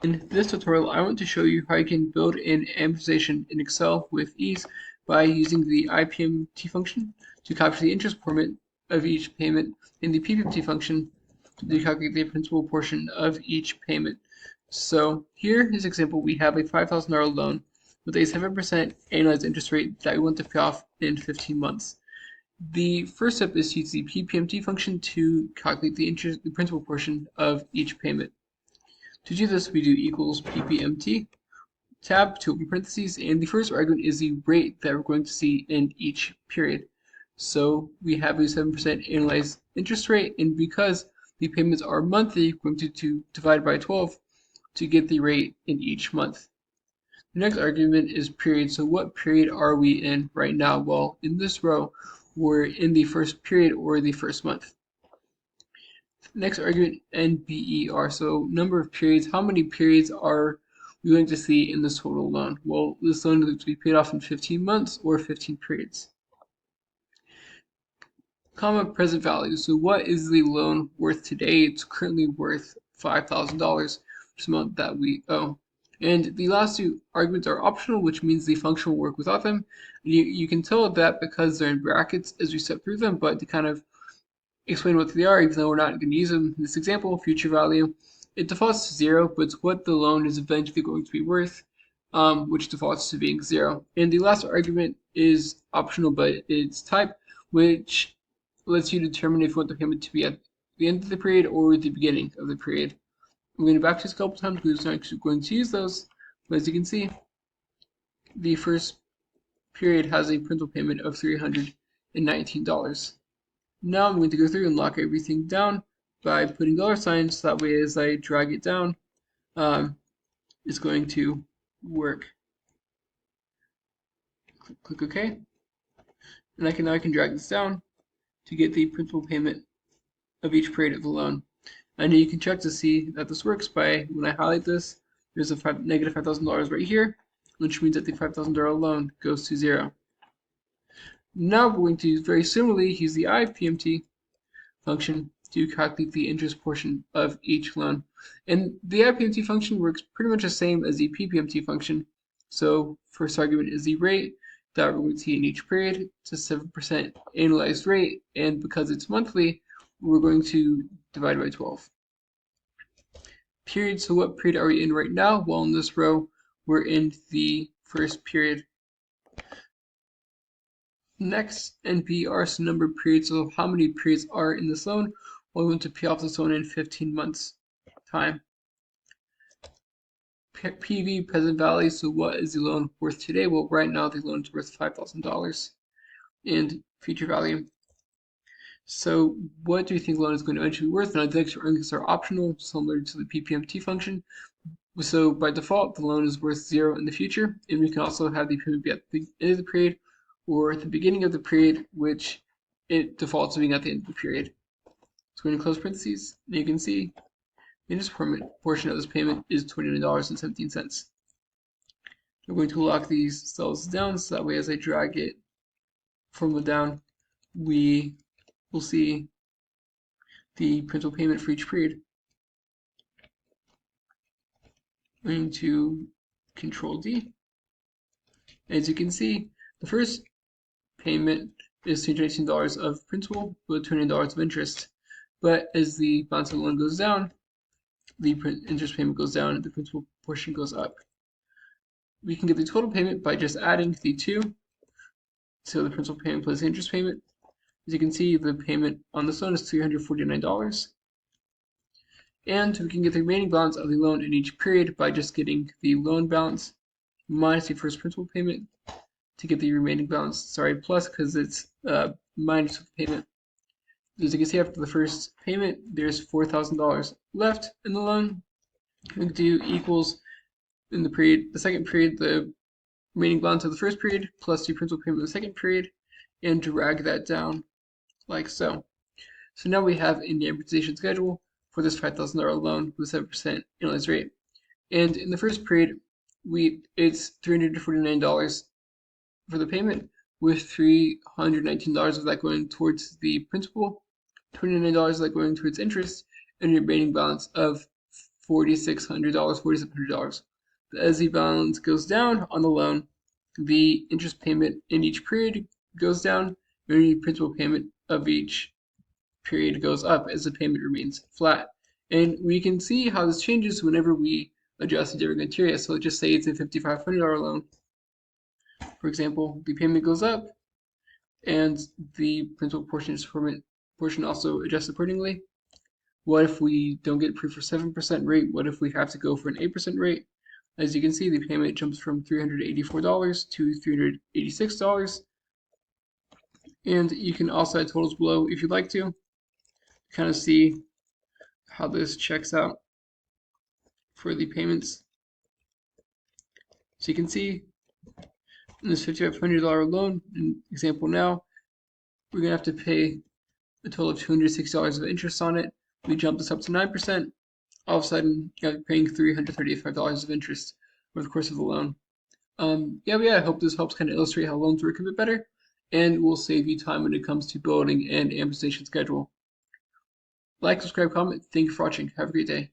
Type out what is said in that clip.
In this tutorial, I want to show you how you can build an amortization in Excel with ease by using the IPMT function to capture the interest payment of each payment and the PPMT function to calculate the principal portion of each payment. So here is an example. We have a $5,000 loan with a 7% annualized interest rate that we want to pay off in 15 months. The first step is to use the PPMT function to calculate the principal portion of each payment. To do this, we do equals PPMT, tab to open parentheses, and the first argument is the rate that we're going to see in each period. So we have a 7% annualized interest rate, and because the payments are monthly, we're going to divide by 12 to get the rate in each month. The next argument is period. So what period are we in right now? Well, in this row, we're in the first period or the first month. Next argument, NBER, so number of periods. How many periods are we going to see in this total loan? Well, this loan is going to be paid off in 15 months or 15 periods. Comma, present value. So what is the loan worth today? It's currently worth $5,000, which is the amount that we owe. And the last two arguments are optional, which means the function will work without them. You can tell that because they're in brackets as we step through them, but to kind of explain what they are, even though we're not going to use them in this example, future value. It defaults to 0, but it's what the loan is eventually going to be worth, which defaults to being 0. And the last argument is optional, but it's type, which lets you determine if you want the payment to be at the end of the period or the beginning of the period. I'm going to back to this a couple times because we're not actually going to use those, but as you can see, the first period has a principal payment of $319. Now I'm going to go through and lock everything down by putting dollar signs, so that way as I drag it down, it's going to work. Click OK. And now I can drag this down to get the principal payment of each period of the loan. And you can check to see that this works by, when I highlight this, there's a negative $5,000 right here, which means that the $5,000 loan goes to 0. Now we're going to very similarly use the IPMT function to calculate the interest portion of each loan. And the IPMT function works pretty much the same as the PPMT function. So first argument is the rate that we're going to see in each period. It's a 7% annualized rate, and because it's monthly, we're going to divide by 12. Period, so what period are we in right now? Well, in this row, we're in the first period. Next, NPR is the number of periods, so how many periods are in this loan? Well, we want to pay off this loan in 15 months time. PV, present value, so what is the loan worth today? Well, right now the loan is worth $5,000. And future value. So what do you think the loan is going to eventually be worth? And the next earnings are optional, similar to the PPMT function. So by default, the loan is worth 0 in the future, and we can also have the payment be at the end of the period or at the beginning of the period, which it defaults to being at the end of the period. So we're going to close parentheses, and you can see the interest portion of this payment is $29.17. We're going to lock these cells down, so that way as I drag it from down, we will see the principal payment for each period. I'm going to Control D. As you can see, the first payment is $218 of principal with $20 of interest. But as the balance of the loan goes down, the interest payment goes down and the principal portion goes up. We can get the total payment by just adding the two. So the principal payment plus the interest payment. As you can see, the payment on this loan is $349. And we can get the remaining balance of the loan in each period by just getting the loan balance minus the first principal payment to get the remaining balance. Sorry, plus because it's minus the payment. As you can see, after the first payment, there's $4,000 left in the loan. We can do equals in the second period, the remaining balance of the first period plus the principal payment of the second period, and drag that down like so. So now we have an amortization schedule for this $5,000 loan with 7% annualized rate. And in the first period, it's $349 for the payment, with $319 of that going towards the principal, $29 of that going towards interest, and a remaining balance of $4,600, $4,700. As the balance goes down on the loan, the interest payment in each period goes down, and the principal payment of each period goes up as the payment remains flat. And we can see how this changes whenever we adjust the different criteria. So let's just say it's a $5,500 loan. For example, the payment goes up, and the principal portion also adjusts accordingly. What if we don't get approved for 7% rate? What if we have to go for an 8% rate? As you can see, the payment jumps from $384 to $386. And you can also add totals below if you'd like to kind of see how this checks out for the payments. So you can see in this $5,500 loan example now, we're going to have to pay a total of $260 of interest on it. We jump this up to 9%. All of a sudden, you're paying $335 of interest over the course of the loan. I hope this helps kind of illustrate how loans work a bit better, and will save you time when it comes to building an amortization schedule. Like, subscribe, comment. Thank you for watching. Have a great day.